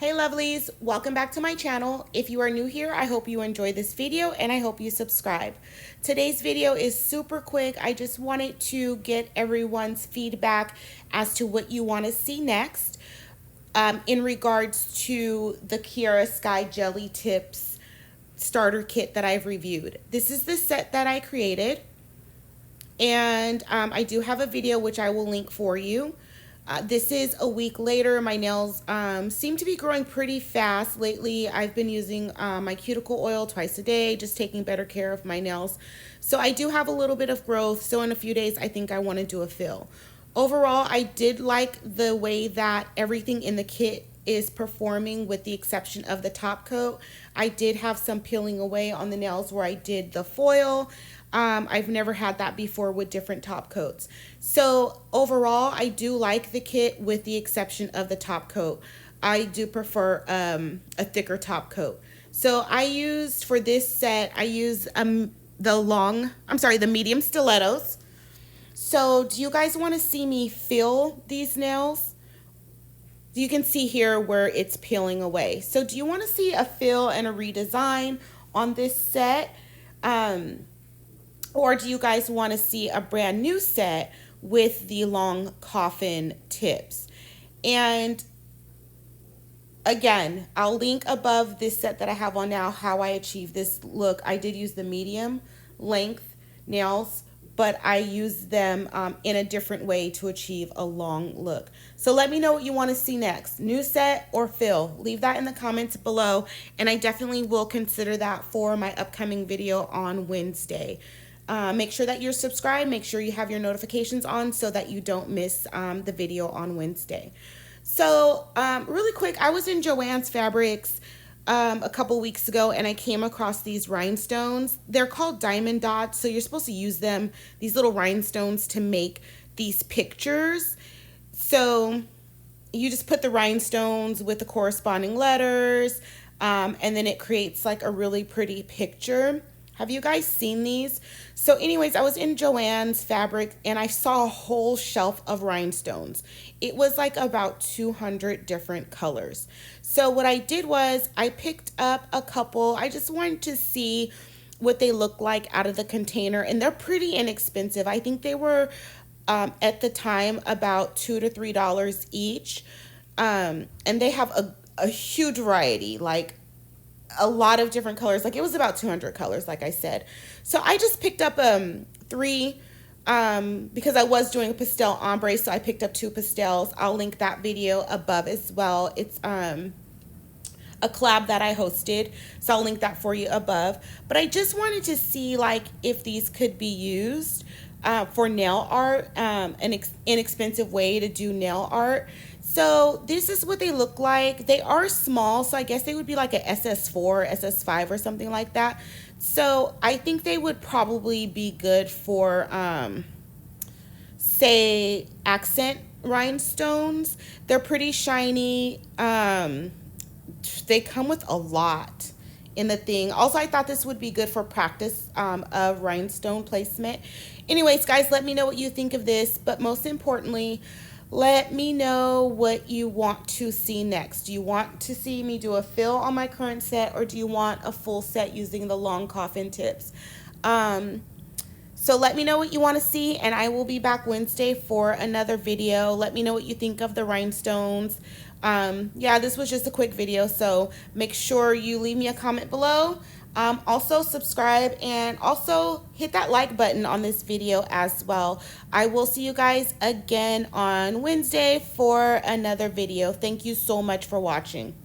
Hey lovelies, welcome back to my channel. If you are new here, I hope you enjoy this video and I hope you subscribe. Today's video is super quick. I just wanted to get everyone's feedback as to what you want to see next in regards to the Kiara Sky Jelly Tips starter kit that I've reviewed. This is the set that I created, and I do have a video which I will link for you. This is a week later. My nails seem to be growing pretty fast. Lately, I've been using my cuticle oil twice a day, just taking better care of my nails. So I do have a little bit of growth. So in a few days, I think I want to do a fill. Overall, I did like the way that everything in the kit is performing with the exception of the top coat. I did have some peeling away on the nails where I did the foil. I've never had that before with different top coats. So overall, I do like the kit with the exception of the top coat. I do prefer a thicker top coat. So I used, for this set, I used the medium stilettos. So do you guys want to see me fill these nails? You can see here where it's peeling away. So do you want to see a fill and a redesign on this set? Or do you guys want to see a brand new set with the long coffin tips? And again, I'll link above this set that I have on now how I achieved this look. I did use the medium length nails, but I used them in a different way to achieve a long look. So let me know what you want to see next, new set or fill. Leave that in the comments below, and I definitely will consider that for my upcoming video on Wednesday. Make sure that you're subscribed. Make sure you have your notifications on so that you don't miss the video on Wednesday. So really quick, I was in JoAnns Fabrics a couple weeks ago, and I came across these rhinestones. They're called diamond dots, so you're supposed to use them, these little rhinestones, to make these pictures. So you just put the rhinestones with the corresponding letters, and then it creates like a really pretty picture. Have you guys seen these? So anyways, I was in JoAnns Fabric and I saw a whole shelf of rhinestones. It was like about 200 different colors. So what I did was I picked up a couple. I just wanted to see what they look like out of the container, and they're pretty inexpensive. I think they were at the time about $2 to $3 each. And they have a huge variety, like a lot of different colors. Like it was about 200 colors, like I said. So I just picked up three because I was doing a pastel ombre, so I picked up 2 pastels. I'll link that video above as well. It's a collab that I hosted, so I'll link that for you above. But I just wanted to see like if these could be used for nail art, an inexpensive way to do nail art. So this is what they look like. They are small, so I guess they would be like a SS4, SS5 or something like that. So I think they would probably be good for, say, accent rhinestones. They're pretty shiny. They come with a lot in the thing. Also, I thought this would be good for practice of rhinestone placement. Anyways, guys, let me know what you think of this. But most importantly, let me know what you want to see next. Do you want to see me do a fill on my current set, or do you want a full set using the long coffin tips? So let me know what you want to see, and I will be back Wednesday for another video. Let me know what you think of the rhinestones. Yeah, this was just a quick video, so make sure you leave me a comment below. Also subscribe, and also hit that like button on this video as well. I will see you guys again on Wednesday for another video. Thank you so much for watching.